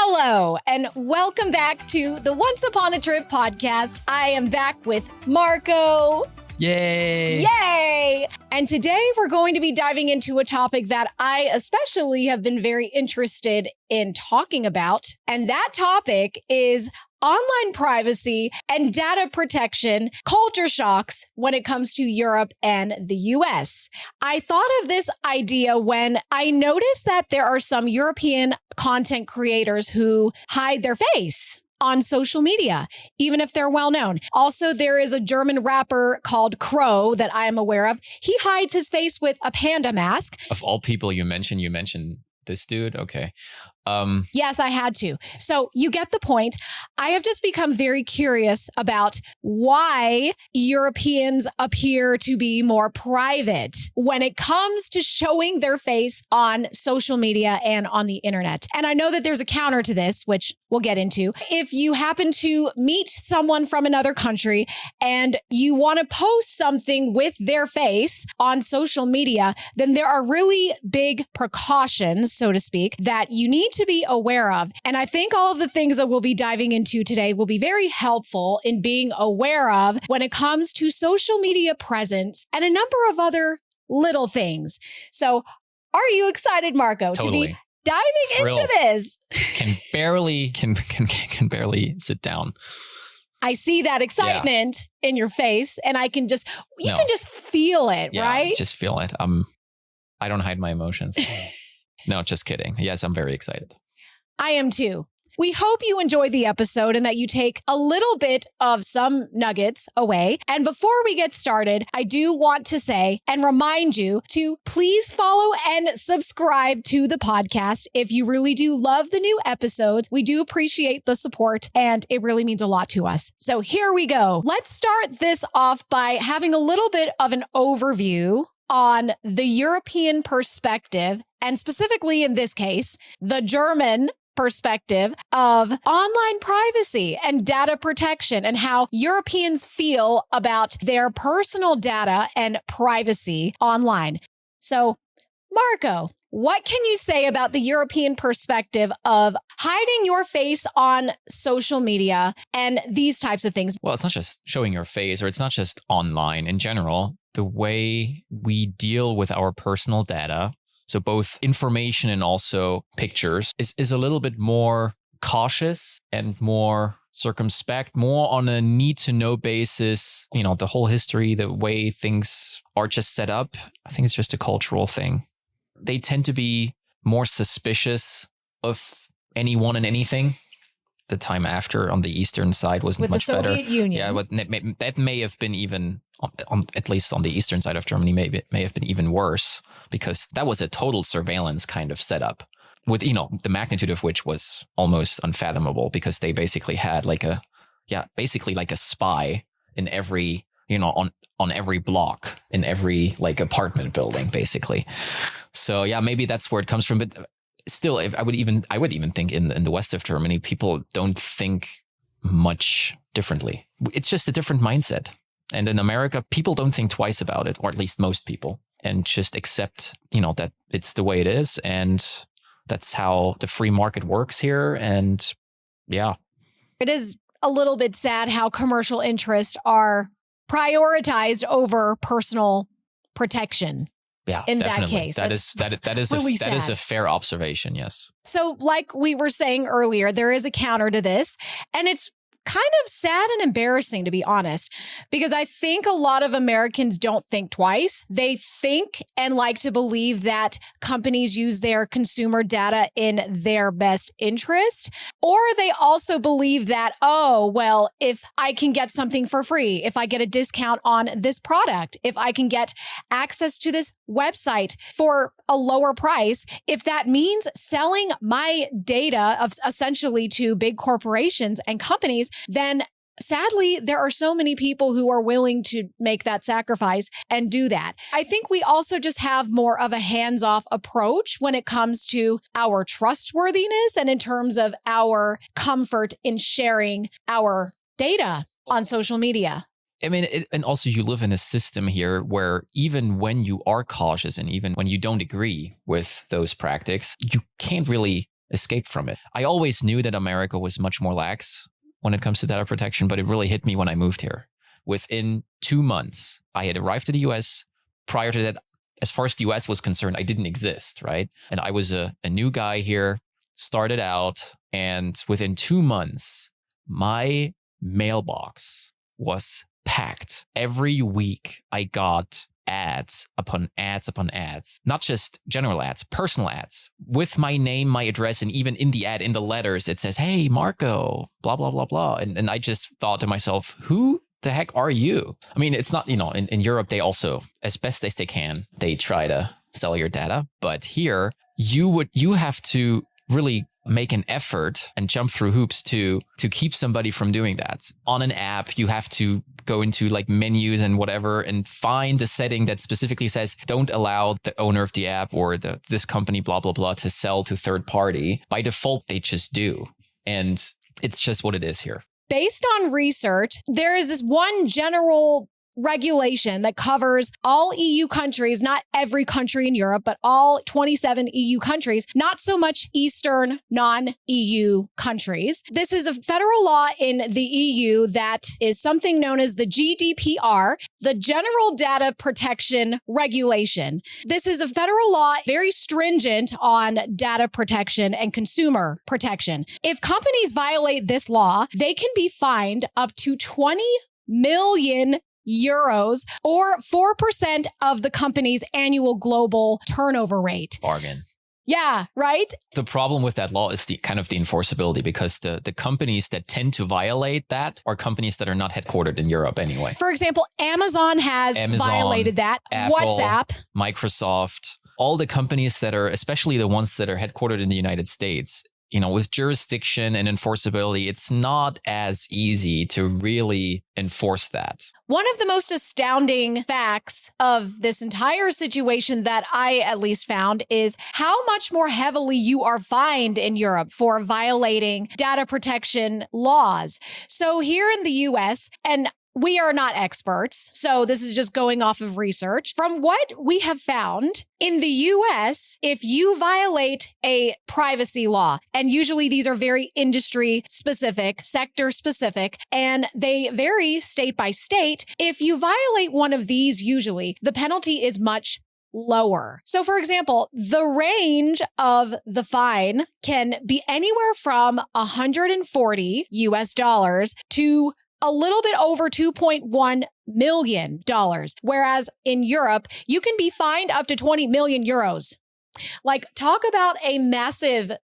Hello, and welcome back to the Once Upon a Trip podcast. I am back with Marco. Yay! Yay! And today we're going to be diving into a topic that I especially have been very interested in talking about. And that topic is online privacy and data protection, culture shocks when it comes to Europe and the US. I thought of this idea when I noticed that there are some European content creators who hide their face on social media, even if they're well known. Also, there is a German rapper called Crow that I am aware of. He hides his face with a panda mask. Of all people you mentioned this dude? Okay. Yes, I had to. So you get the point. I have just become very curious about why Europeans appear to be more private when it comes to showing their face on social media and on the internet. And I know that there's a counter to this, which we'll get into. If you happen to meet someone from another country and you want to post something with their face on social media, then there are really big precautions, so to speak, that you need to be aware of. And I think all of the things that we'll be diving into today will be very helpful in being aware of when it comes to social media presence and a number of other little things. So are you excited, Marco, Totally. to be diving Thrilled. into this? Can barely sit down. I see that excitement in your face and I can just, you can just feel it, right? Just feel it. I don't hide my emotions. No, just kidding. Yes, I'm very excited. I am too. We hope you enjoyed the episode and that you take a little bit of some nuggets away. And before we get started, I do want to say and remind you to please follow and subscribe to the podcast. If you really do love the new episodes, we do appreciate the support and it really means a lot to us. So here we go. Let's start this off by having a little bit of an overview on the European perspective, and specifically in this case, the German perspective of online privacy and data protection and how Europeans feel about their personal data and privacy online. So, Marco, what can you say about the European perspective of hiding your face on social media and these types of things? Well, it's not just showing your face, or it's not just online in general. The way we deal with our personal data, so both information and also pictures, is a little bit more cautious and more circumspect, more on a need-to-know basis. You know, the whole history, the way things are just set up, I think it's just a cultural thing. They tend to be more suspicious of anyone and anything. The time after on the eastern side wasn't much better. With the Soviet Union. Yeah, but that may have been even, at least on the eastern side of Germany, may have been even worse, because that was a total surveillance kind of setup with, the magnitude of which was almost unfathomable, because they basically had like a spy in every, on every block, in every like apartment building, basically. So yeah, maybe that's where it comes from. But still, I would even think in the west of Germany, people don't think much differently. It's just a different mindset. And in America, people don't think twice about it, or at least most people, and just accept, that it's the way it is. And that's how the free market works here. And yeah. It is a little bit sad how commercial interests are prioritized over personal protection. Yeah, in definitely. that case. That is a fair observation, yes. So like we were saying earlier, there is a counter to this, and it's kind of sad and embarrassing, to be honest, because I think a lot of Americans don't think twice. They think and like to believe that companies use their consumer data in their best interest, or they also believe that, oh, well, if I can get something for free, if I get a discount on this product, if I can get access to this website for a lower price, if that means selling my data of essentially to big corporations and companies, then sadly, there are so many people who are willing to make that sacrifice and do that. I think we also just have more of a hands-off approach when it comes to our trustworthiness and in terms of our comfort in sharing our data on social media. I mean, and also you live in a system here where even when you are cautious and even when you don't agree with those practices, you can't really escape from it. I always knew that America was much more lax when it comes to data protection, but it really hit me when I moved here. Within 2 months, I had arrived to the US. Prior to that, as far as the US was concerned, I didn't exist, right? And I was a new guy here, started out, and within 2 months, my mailbox was packed. Every week, I got ads upon ads upon ads, not just general ads, personal ads with my name, my address, and even in the ad, in the letters, it says, hey, Marco, blah, blah, blah, blah. And I just thought to myself, who the heck are you? I mean, it's not, in Europe, they also, as best as they can, they try to sell your data. But here, you have to really make an effort and jump through hoops to keep somebody from doing that. On an app, you have to go into like menus and whatever and find the setting that specifically says don't allow the owner of the app or this company, blah, blah, blah, to sell to third party. By default, they just do. And it's just what it is here. Based on research, there is this one general regulation that covers all EU countries, not every country in Europe, but all 27 EU countries, not so much Eastern non-EU countries. This is a federal law in the EU that is something known as the GDPR, the General Data Protection Regulation. This is a federal law very stringent on data protection and consumer protection. If companies violate this law, they can be fined up to 20 million euros or 4% of the company's annual global turnover rate. Bargain. Yeah, right? The problem with that law is the enforceability, because the companies that tend to violate that are companies that are not headquartered in Europe anyway. For example, Amazon has violated that. Apple, WhatsApp, Microsoft, all the companies that are, especially the ones that are headquartered in the United States, with jurisdiction and enforceability, it's not as easy to really enforce that. One of the most astounding facts of this entire situation that I at least found is how much more heavily you are fined in Europe for violating data protection laws. So here in the US, and we are not experts, so this is just going off of research. From what we have found, in the US, if you violate a privacy law, and usually these are very industry specific, sector specific, and they vary state by state, if you violate one of these, usually the penalty is much lower. So for example, the range of the fine can be anywhere from $140 US to a little bit over $2.1 million. Whereas in Europe, you can be fined up to 20 million euros. Like, talk about a massive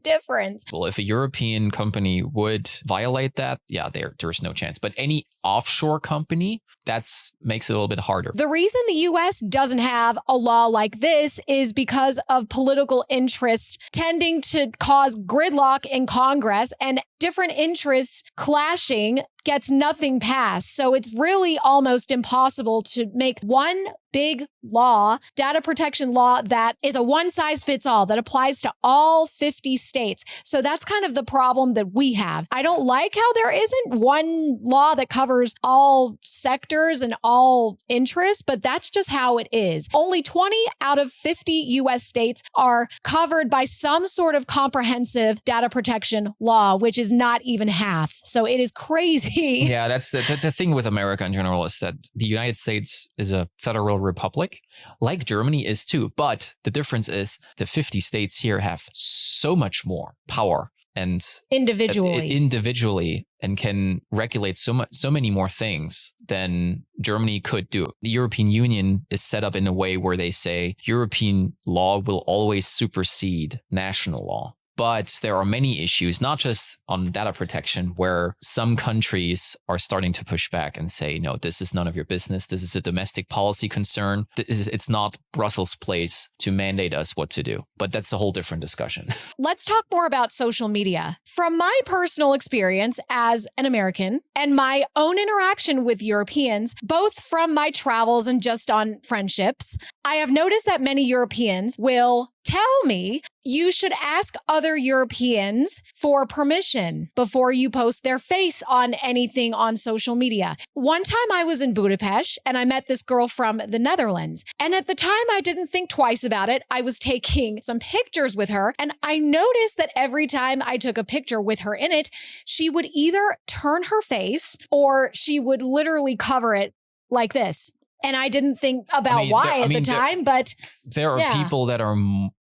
difference. Well, if a European company would violate that, yeah, there's no chance. But any offshore company, that makes it a little bit harder. The reason the US doesn't have a law like this is because of political interests tending to cause gridlock in Congress, and different interests clashing gets nothing passed. So it's really almost impossible to make one big law, data protection law, that is a one size fits all, that applies to all 50 states. So that's kind of the problem that we have. I don't like how there isn't one law that covers all sectors and all interests, but that's just how it is. Only 20 out of 50 US states are covered by some sort of comprehensive data protection law, which is not even half. So it is crazy. Yeah, that's the thing with America in general, is that the United States is a federal republic, like Germany is too. But the difference is the 50 states here have so much more power and individually and can regulate so many more things than Germany could do. The European Union is set up in a way where they say European law will always supersede national law. But there are many issues, not just on data protection, where some countries are starting to push back and say, no, this is none of your business. This is a domestic policy concern. It's not Brussels' place to mandate us what to do. But that's a whole different discussion. Let's talk more about social media. From my personal experience as an American and my own interaction with Europeans, both from my travels and just on friendships, I have noticed that many Europeans will tell me you should ask other Europeans for permission before you post their face on anything on social media. One time I was in Budapest and I met this girl from the Netherlands. And at the time I didn't think twice about it. I was taking some pictures with her and I noticed that every time I took a picture with her in it, she would either turn her face or she would literally cover it like this. And I didn't think about why at the time, but there are people that are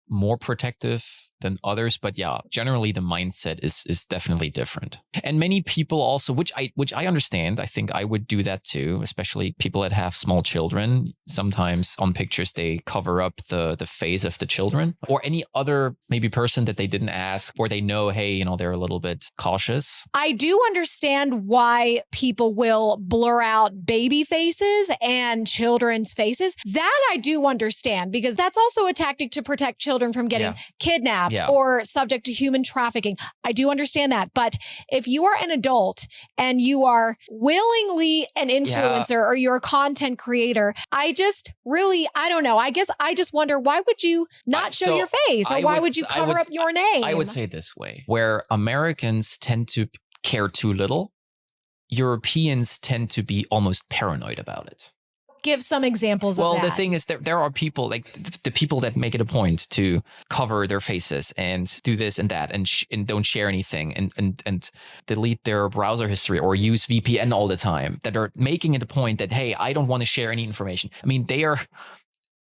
more protective than others, but yeah, generally the mindset is definitely different. And many people also, which I understand, I think I would do that too, especially people that have small children. Sometimes on pictures they cover up the face of the children or any other maybe person that they didn't ask, or they know, hey, they're a little bit cautious. I do understand why people will blur out baby faces and children's faces. That I do understand, because that's also a tactic to protect children from getting kidnapped or subject to human trafficking. I do understand that. But if you are an adult and you are willingly an influencer or you're a content creator, I don't know. I guess I just wonder, why would you not show your face? Or why would you cover up your name? I would say this way, where Americans tend to care too little, Europeans tend to be almost paranoid about it. Give some examples of that. Well, the thing is, there are people like the people that make it a point to cover their faces and do this and that and don't share anything and delete their browser history or use VPN all the time, that are making it a point that, hey, I don't want to share any information. I mean, they are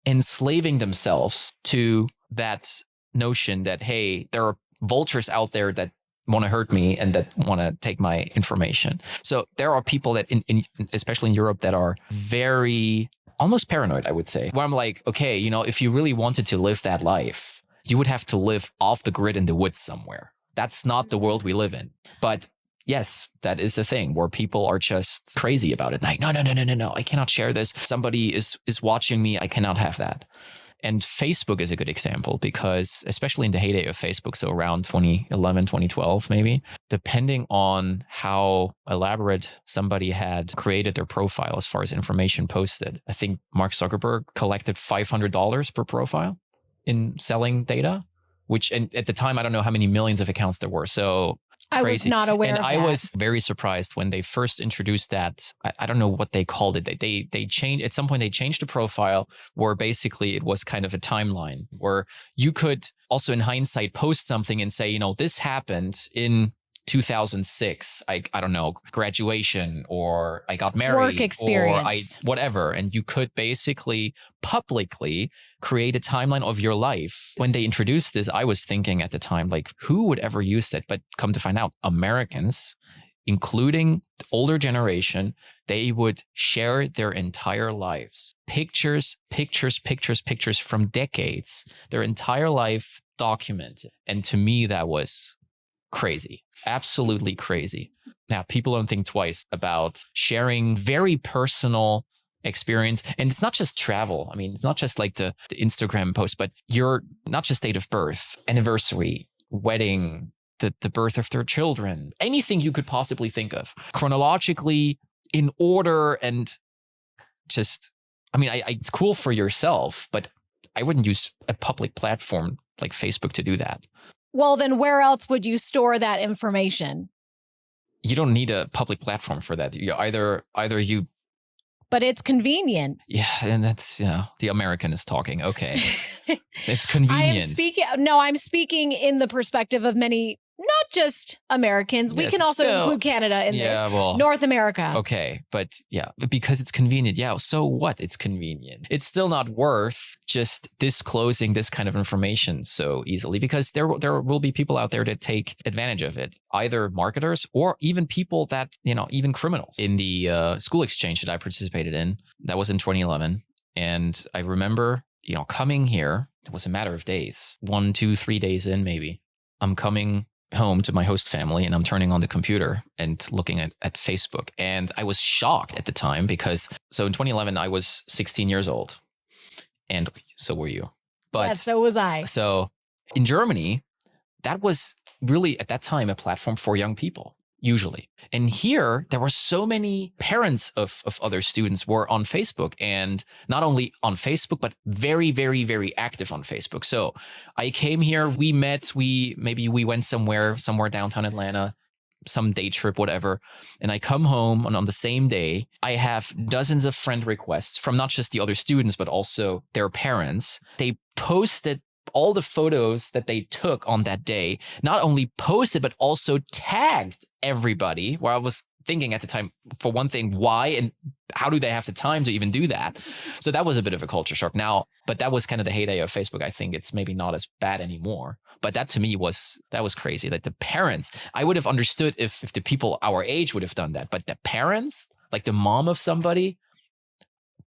enslaving themselves to that notion that, hey, there are vultures out there that want to hurt me and that want to take my information. So there are people that, especially in Europe, that are very almost paranoid, I would say, where I'm like, okay, if you really wanted to live that life, you would have to live off the grid in the woods somewhere. That's not the world we live in. But yes, that is a thing where people are just crazy about it. Like, no, I cannot share this. Somebody is watching me. I cannot have that. And Facebook is a good example, because especially in the heyday of Facebook, so around 2011, 2012, maybe, depending on how elaborate somebody had created their profile as far as information posted, I think Mark Zuckerberg collected $500 per profile in selling data, which, and at the time, I don't know how many millions of accounts there were. So crazy. I was not aware of that. And I was very surprised when they first introduced that. I don't know what they called it. They changed, at some point they changed the profile where basically it was kind of a timeline where you could also in hindsight post something and say, this happened in 2006, I don't know, graduation, or I got married, work experience, or whatever. And you could basically publicly create a timeline of your life. When they introduced this, I was thinking at the time, like, who would ever use that? But come to find out, Americans, including the older generation, they would share their entire lives. Pictures from decades, their entire life documented. And to me, that was crazy. Absolutely crazy. Now, people don't think twice about sharing very personal experience. And it's not just travel. I mean, it's not just like the Instagram post, but your not just date of birth, anniversary, wedding, the birth of their children, anything you could possibly think of, chronologically, in order, and just, I mean, it's cool for yourself, but I wouldn't use a public platform like Facebook to do that. Well, then where else would you store that information? You don't need a public platform for that. You either you. But it's convenient. Yeah, and that's, the American is talking. Okay. It's convenient. I'm speaking in the perspective of many, not just Americans. We can also include Canada in this. Well, North America. Okay. But because it's convenient. Yeah. So what? It's convenient. It's still not worth just disclosing this kind of information so easily, because there will be people out there that take advantage of it, either marketers or even people that, even criminals. In the school exchange that I participated in, that was in 2011. And I remember, coming here, it was a matter of days, 1, 2, 3 days in, maybe. I'm coming home to my host family and I'm turning on the computer and looking at Facebook. And I was shocked at the time because, so in 2011, I was 16 years old. And so were you. But so was I. So in Germany, that was really at that time a platform for young people. usually. And here, there were so many parents of other students were on Facebook, and not only on Facebook, but very, very, very active on Facebook. So I came here, we met, we went somewhere downtown Atlanta, some day trip, whatever. And I come home, and on the same day, I have dozens of friend requests from not just the other students, but also their parents. They posted all the photos that they took on that day, not only posted, but also tagged everybody. Where I was thinking at the time, for one thing, why and how do they have the time to even do that? So that was a bit of a culture shock now, but that was kind of the heyday of Facebook. I think it's maybe not as bad anymore. But that to me was crazy. Like the parents, I would have understood if the people our age would have done that, but the parents, like the mom of somebody,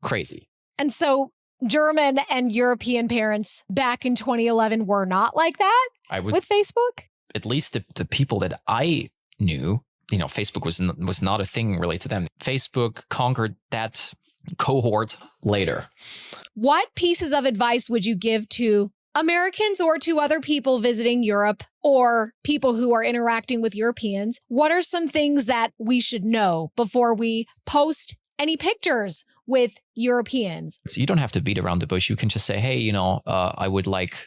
crazy. And so German and European parents back in 2011 were not like that with Facebook? At least the people that I knew, Facebook was not a thing really to them. Facebook conquered that cohort later. What pieces of advice would you give to Americans or to other people visiting Europe or people who are interacting with Europeans? What are some things that we should know before we post any pictures with Europeans? So you don't have to beat around the bush. You can just say, hey, I would like,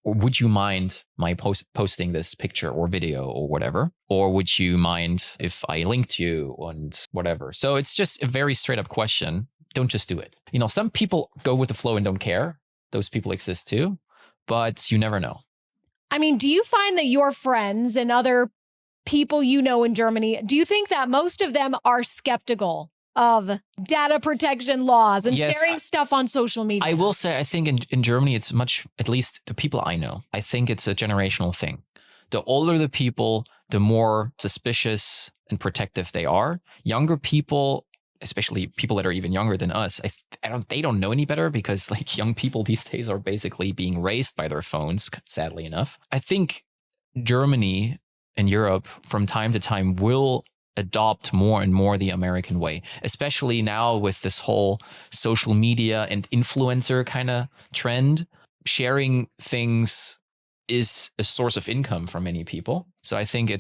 or would you mind my posting this picture or video or whatever? Or would you mind if I linked you and whatever? So it's just a very straight up question. Don't just do it. Some people go with the flow and don't care. Those people exist too, but you never know. I mean, do you find that your friends and other people in Germany, do you think that most of them are skeptical of data protection laws and sharing stuff on social media? I will say, I think in Germany, it's much, at least the people I know, I think it's a generational thing. The older the people, the more suspicious and protective they are. Younger people, especially people that are even younger than us, they don't know any better because like young people these days are basically being raised by their phones, sadly enough. I think Germany and Europe from time to time will adopt more and more the American way, especially now with this whole social media and influencer kind of trend. Sharing things is a source of income for many people. So I think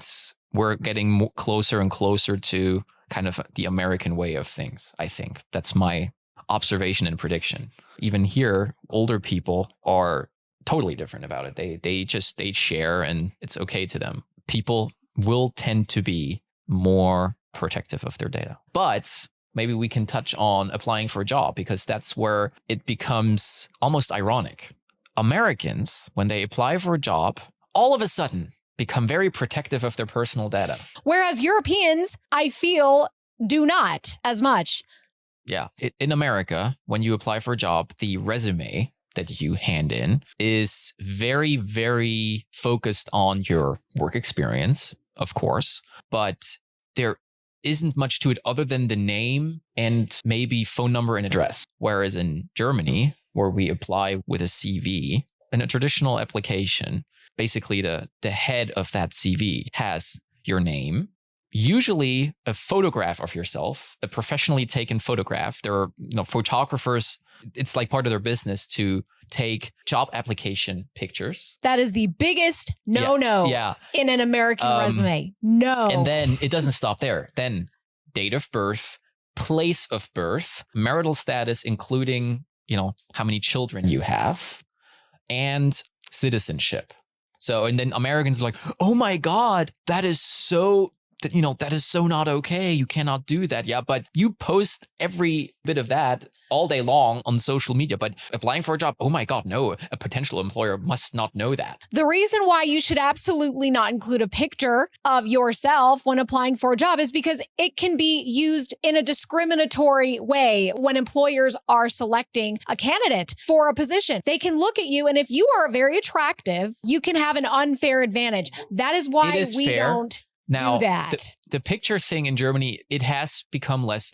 we're getting closer and closer to kind of the American way of things. I think that's my observation and prediction. Even here, older people are totally different about it. They share and it's okay to them. People will tend to be more protective of their data. But maybe we can touch on applying for a job, because that's where it becomes almost ironic. Americans, when they apply for a job, all of a sudden become very protective of their personal data. Whereas Europeans, I feel, do not as much. Yeah. In America, when you apply for a job, the resume that you hand in is very, very focused on your work experience, of course, but there isn't much to it other than the name and maybe phone number and address. Whereas in Germany, where we apply with a CV, in a traditional application, basically the head of that CV has your name, usually a photograph of yourself, a professionally taken photograph. There are photographers. It's like part of their business to take job application pictures. That is the biggest no-no in an American resume. No. And then it doesn't stop there. Then date of birth, place of birth, marital status, including, how many children you have, and citizenship. So, and then Americans are like, oh my God, that is so not okay. You cannot do that. Yeah, but you post every bit of that all day long on social media. But applying for a job, oh my God, no, a potential employer must not know that. The reason why you should absolutely not include a picture of yourself when applying for a job is because it can be used in a discriminatory way when employers are selecting a candidate for a position. They can look at you, and if you are very attractive, you can have an unfair advantage. That is why we don't now, do that. The picture thing in Germany, it has become less.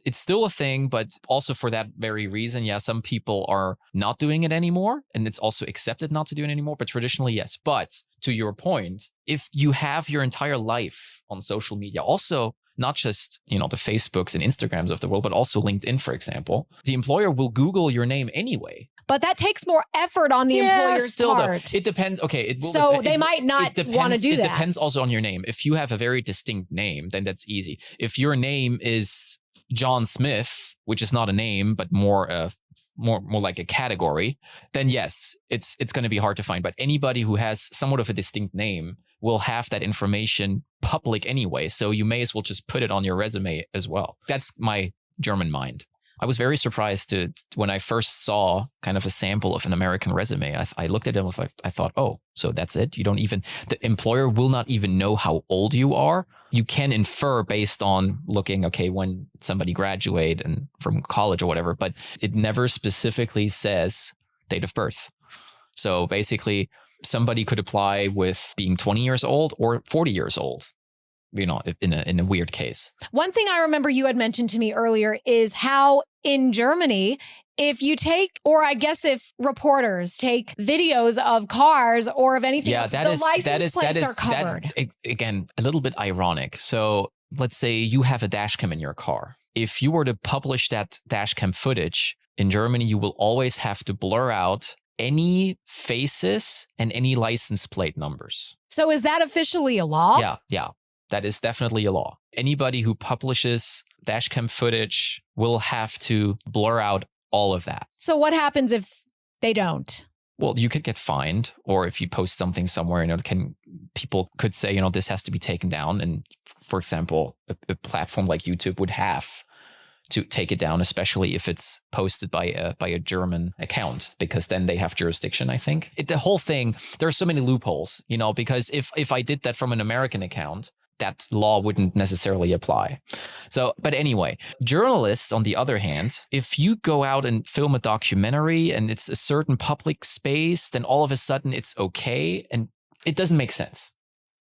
It's still a thing, but also for that very reason, some people are not doing it anymore, and it's also accepted not to do it anymore. But traditionally, yes. But to your point, if you have your entire life on social media, also not just, the Facebooks and Instagrams of the world, but also LinkedIn, for example, the employer will Google your name anyway. But that takes more effort on the employer's still part. Though, it depends. Okay. It will so depend. they might not want to do that. It depends also on your name. If you have a very distinct name, then that's easy. If your name is John Smith, which is not a name, but more like a category, then yes, it's going to be hard to find. But anybody who has somewhat of a distinct name will have that information public anyway. So you may as well just put it on your resume as well. That's my German mind. I was very surprised when I first saw kind of a sample of an American resume. I looked at it and was like, I thought, oh, so that's it? The employer will not even know how old you are. You can infer based on looking, okay, when somebody graduated and from college or whatever, but it never specifically says date of birth. So basically, somebody could apply with being 20 years old or 40 years old. In a weird case. One thing I remember you had mentioned to me earlier is how in Germany, if you take, or I guess if reporters take videos of cars or of anything else, the license plates are covered. Again, a little bit ironic. So let's say you have a dash cam in your car. If you were to publish that dash cam footage in Germany, you will always have to blur out any faces and any license plate numbers. So is that officially a law? Yeah. That is definitely a law. Anybody who publishes dashcam footage will have to blur out all of that. So what happens if they don't? Well, you could get fined, or if you post something somewhere, people could say, this has to be taken down. And for example, a platform like YouTube would have to take it down, especially if it's posted by a German account, because then they have jurisdiction, I think. The whole thing, there are so many loopholes, because if I did that from an American account, that law wouldn't necessarily apply. So, but anyway, journalists, on the other hand, if you go out and film a documentary and it's a certain public space, then all of a sudden it's okay. And it doesn't make sense.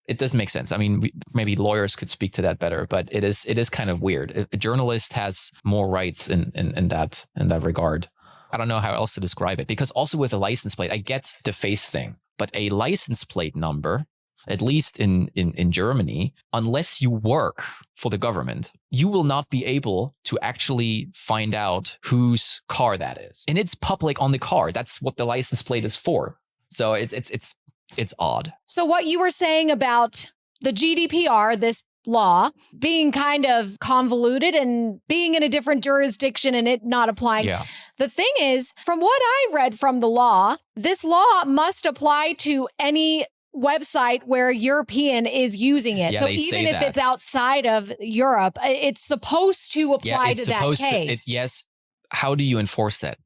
It doesn't make sense. I mean, maybe lawyers could speak to that better, but it is kind of weird. A journalist has more rights in that regard. I don't know how else to describe it, because also with a license plate, I get the face thing, but a license plate number, at least in Germany, unless you work for the government, you will not be able to actually find out whose car that is. And it's public on the car. That's what the license plate is for. So it's odd. So what you were saying about the GDPR, this law, being kind of convoluted and being in a different jurisdiction and it not applying. Yeah. The thing is, from what I read from the law, this law must apply to any website where a European is using it. Yeah, so even if it's outside of Europe, it's supposed to apply to that case. Yes. How do you enforce that?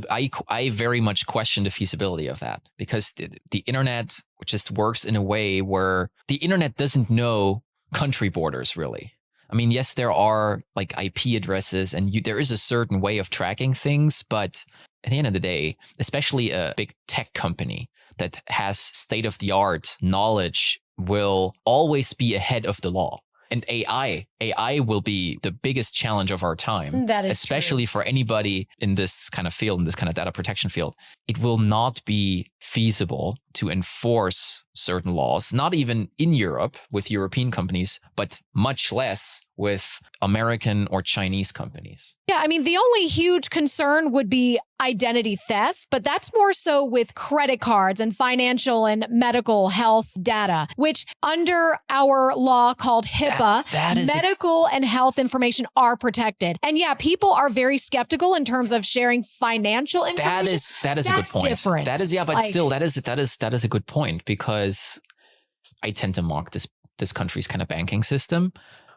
I very much question the feasibility of that, because the internet just works in a way where the internet doesn't know country borders, really. I mean, yes, there are like IP addresses and there is a certain way of tracking things, but at the end of the day, especially a big tech company that has state-of-the-art knowledge will always be ahead of the law. And AI will be the biggest challenge of our time. That is especially true. For anybody in this kind of field, in this kind of data protection field. It will not be feasible to enforce certain laws, not even in Europe with European companies, but much less with American or Chinese companies. Yeah, I mean, the only huge concern would be identity theft, but that's more so with credit cards and financial and medical health data, which under our law called HIPAA, medical and health information are protected. And yeah, people are very skeptical in terms of sharing financial information. That is a good point. Different. That is, yeah, but still, that is a good point, because I tend to mock this country's kind of banking system.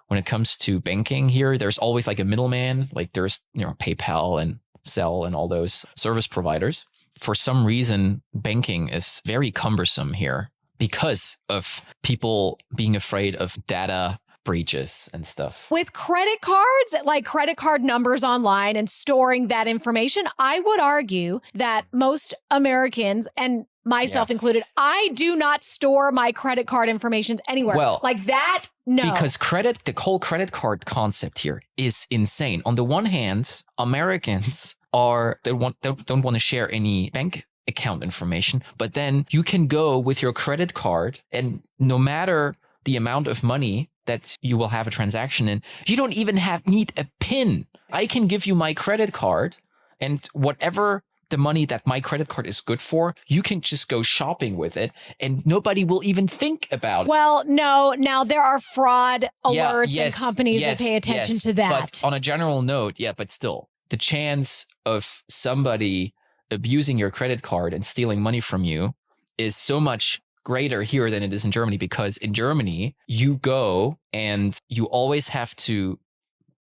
When it comes to banking here, there's always like a middleman, like there's, PayPal and Zelle and all those service providers. For some reason, banking is very cumbersome here because of people being afraid of data breaches and stuff. With credit cards, like credit card numbers online and storing that information, I would argue that most Americans, and myself included, I do not store my credit card information anywhere. Well, like that, no. Because the whole credit card concept here is insane. On the one hand, Americans don't want to share any bank account information, but then you can go with your credit card, and no matter the amount of money that you will have a transaction in, you don't even need a PIN. I can give you my credit card, and whatever the money that my credit card is good for, you can just go shopping with it and nobody will even think about it. Well, no, now there are fraud alerts yes, and companies that pay attention to that. But on a general note, but still, the chance of somebody abusing your credit card and stealing money from you is so much greater here than it is in Germany, because in Germany, you go and you always have to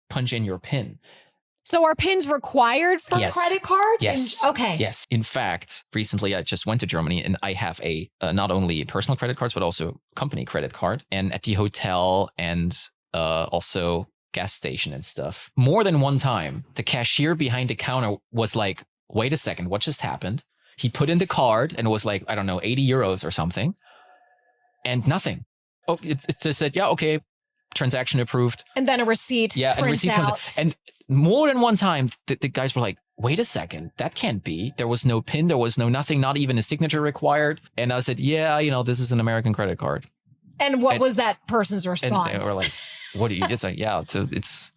punch in your PIN. So are PINs required for credit cards? Yes. Okay. Yes. In fact, recently I just went to Germany and I have a not only personal credit cards, but also company credit card. And at the hotel and also gas station and stuff, more than one time, the cashier behind the counter was like, wait a second, what just happened? He put in the card and it was like, I don't know, 80 euros or something, and nothing. Oh, it just said, yeah, okay, transaction approved. And then a receipt. Yeah, and receipt comes out. And more than one time, the guys were like, wait a second, that can't be. There was no PIN, there was no nothing, not even a signature required. And I said, yeah, this is an American credit card. And what was that person's response? And they were like, what do you, it's like, yeah, it's,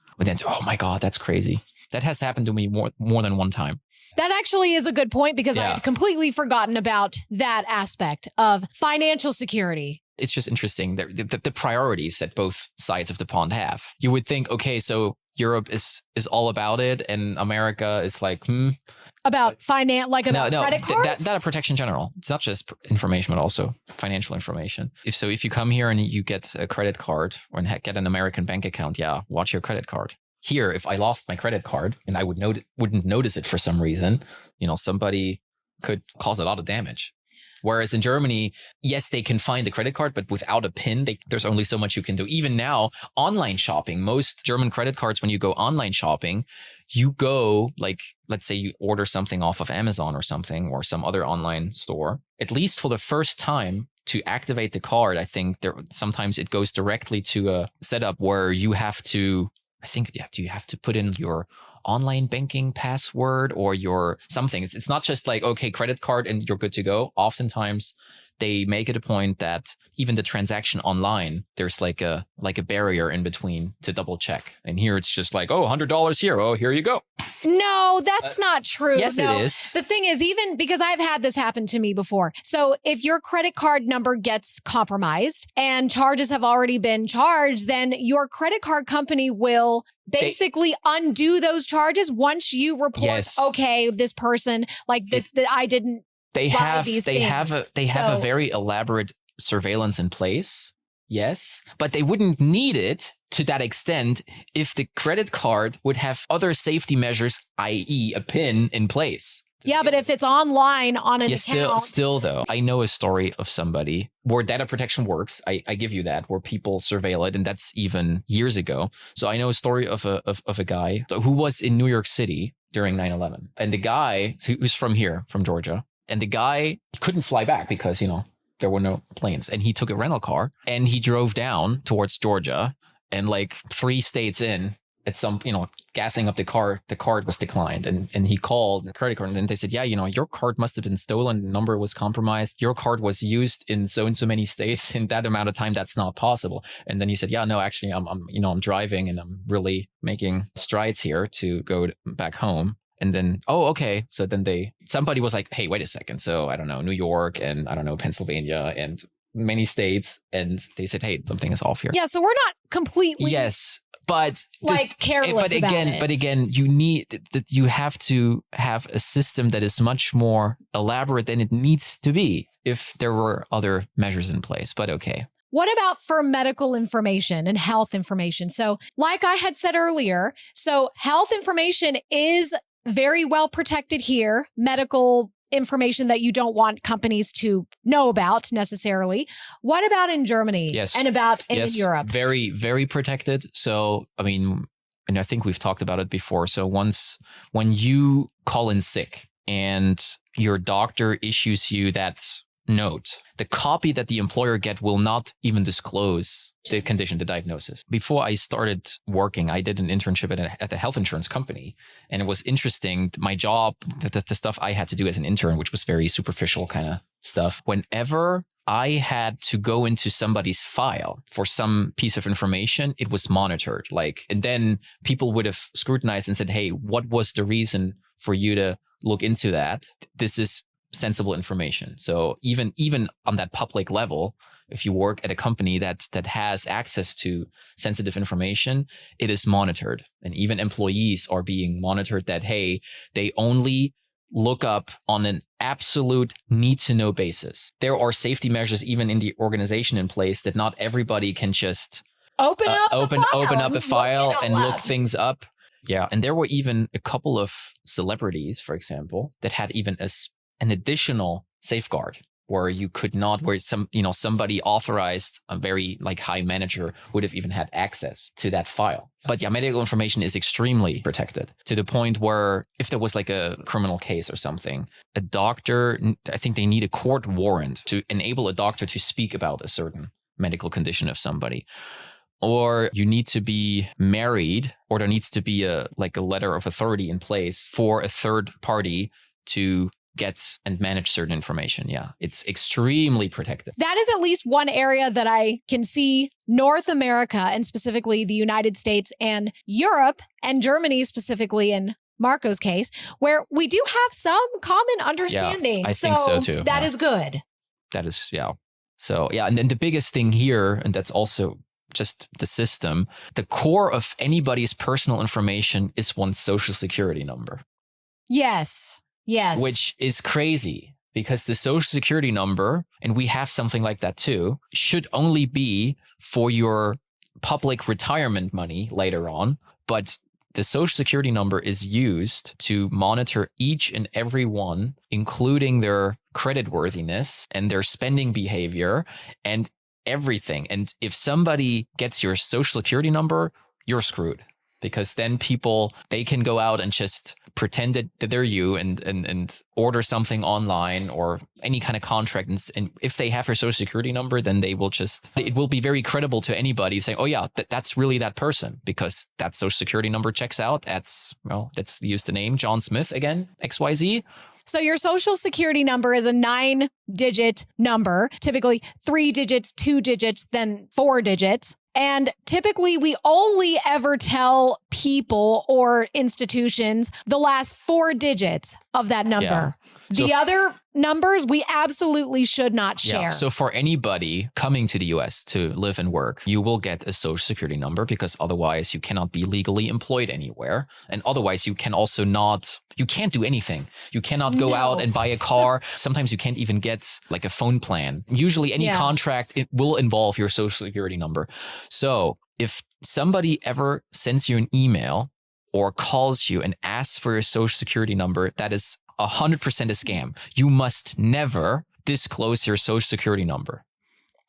oh my God, that's crazy. That has happened to me more than one time. That actually is a good point, because I had completely forgotten about that aspect of financial security. It's just interesting the priorities that both sides of the pond have. You would think, okay, so Europe is all about it, and America is like, about credit cards? That protection general. It's not just information, but also financial information. If you come here and you get a credit card or get an American bank account, watch your credit card. Here, if I lost my credit card and I wouldn't notice it for some reason, somebody could cause a lot of damage. Whereas in Germany, yes, they can find the credit card, but without a PIN, there's only so much you can do. Even now, online shopping, most German credit cards, when you go online shopping, you go, like, let's say you order something off of Amazon or something, or some other online store, at least for the first time, to activate the card, I think sometimes it goes directly to a setup where you have to, you have to put in your online banking password or your something. It's not just like, okay, credit card and you're good to go. Oftentimes they make it a point that even the transaction online, there's like a barrier in between to double check. And here it's just like, oh, $100 here. Oh, here you go. No, that's not true. Yes, it is. The thing is, even because I've had this happen to me before. So if your credit card number gets compromised and charges have already been charged, then your credit card company will basically undo those charges once you report, okay, this person, like this, that I didn't. They have a very elaborate surveillance in place. Yes, but they wouldn't need it to that extent if the credit card would have other safety measures, i.e. a PIN in place. Yeah, but if it's online on an account. Still though, I know a story of somebody where data protection works. I give you that, where people surveil it, and that's even years ago. So I know a story of a guy who was in New York City during 9/11. And the guy who's from here, from Georgia, and the guy couldn't fly back because, there were no planes. And he took a rental car and he drove down towards Georgia, and like 3 states in, at some, gassing up the card was declined. And he called the credit card, and then they said, yeah, your card must have been stolen. The number was compromised. Your card was used in so many states in that amount of time. That's not possible. And then he said, yeah, no, actually I'm driving and I'm really making strides here to go back home. And then, oh, okay. So then somebody was like, hey, wait a second. So I don't know, New York and I don't know, Pennsylvania and many states. And they said, hey, something is off here. Yeah. So we're not completely. Yes. But careless about it. But again, you have to have a system that is much more elaborate than it needs to be if there were other measures in place. But okay. What about for medical information and health information? So like I had said earlier, so health information is very well protected here. Medical information that you don't want companies to know about necessarily. What about in Germany? Yes. And in Europe? Very, very protected. So, and I think we've talked about it before. So when you call in sick and your doctor issues you that note, the copy that the employer get will not even disclose the condition, the diagnosis. Before I started working, I did an internship at a health insurance company. And it was interesting. My job, the stuff I had to do as an intern, which was very superficial kind of stuff. Whenever I had to go into somebody's file for some piece of information, it was monitored. And then people would have scrutinized and said, hey, what was the reason for you to look into that, this is sensible information. So even on that public level, if you work at a company that has access to sensitive information, it is monitored. And even employees are being monitored that, hey, they only look up on an absolute need to know basis. There are safety measures even in the organization in place that not everybody can just open up a file and look things up. Yeah. And there were even a couple of celebrities, for example, that had even an additional safeguard where you could not, where somebody authorized, a very like high manager would have even had access to that file. But yeah, medical information is extremely protected to the point where if there was like a criminal case or something, a doctor, I think they need a court warrant to enable a doctor to speak about a certain medical condition of somebody. Or you need to be married, or there needs to be a letter of authority in place for a third party to get and manage certain information. Yeah, it's extremely protected. That is at least one area that I can see North America, and specifically the United States and Europe and Germany specifically in Marco's case, where we do have some common understanding. Yeah, I think so too. That is good. That is, yeah. So yeah, and then the biggest thing here, and that's also just the system, the core of anybody's personal information is one's social security number. Yes. Yes. Which is crazy because the social security number, and we have something like that too, should only be for your public retirement money later on. But the social security number is used to monitor each and every one, including their creditworthiness and their spending behavior and everything. And if somebody gets your social security number, you're screwed. Because then people, they can go out and just pretend that they're you and order something online or any kind of contract. And if they have your social security number, then they will it will be very credible to anybody saying, oh yeah, that's really that person because that social security number checks out. Let's use the name John Smith again, XYZ. So your social security number is a 9-digit number, typically 3 digits, 2 digits, then 4 digits. And typically we only ever tell people or institutions the last 4 digits of that number. Yeah. The other numbers we absolutely should not share. Yeah. So for anybody coming to the US to live and work, you will get a social security number because otherwise you cannot be legally employed anywhere. And otherwise you can't do anything. You cannot go out and buy a car. Sometimes you can't even get like a phone plan. Usually any contract, it will involve your social security number. So if somebody ever sends you an email or calls you and asks for your social security number, that is 100% a scam. You must never disclose your social security number.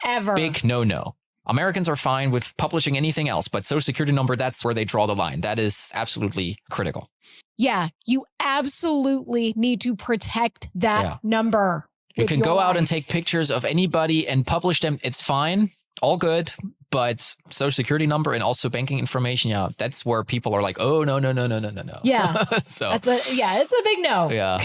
Ever. Big no. Americans are fine with publishing anything else, but social security number, that's where they draw the line. That is absolutely critical. Yeah, you absolutely need to protect that number. You can go out and take pictures of anybody and publish them. It's fine. All good. But social security number and also banking information, that's where people are like, oh, no. Yeah. So it's a big no. Yeah.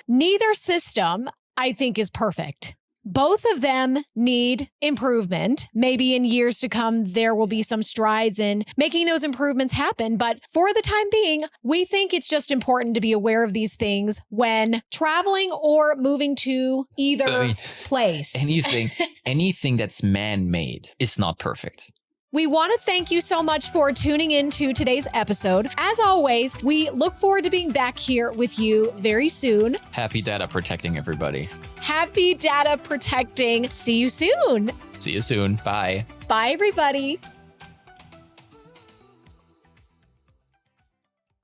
Neither system, I think, is perfect. Both of them need improvement. Maybe in years to come, there will be some strides in making those improvements happen. But for the time being, we think it's just important to be aware of these things when traveling or moving to either place. Anything that's man-made is not perfect. We want to thank you so much for tuning in to today's episode. As always, we look forward to being back here with you very soon. Happy data protecting, everybody. Happy data protecting. See you soon. See you soon. Bye. Bye, everybody.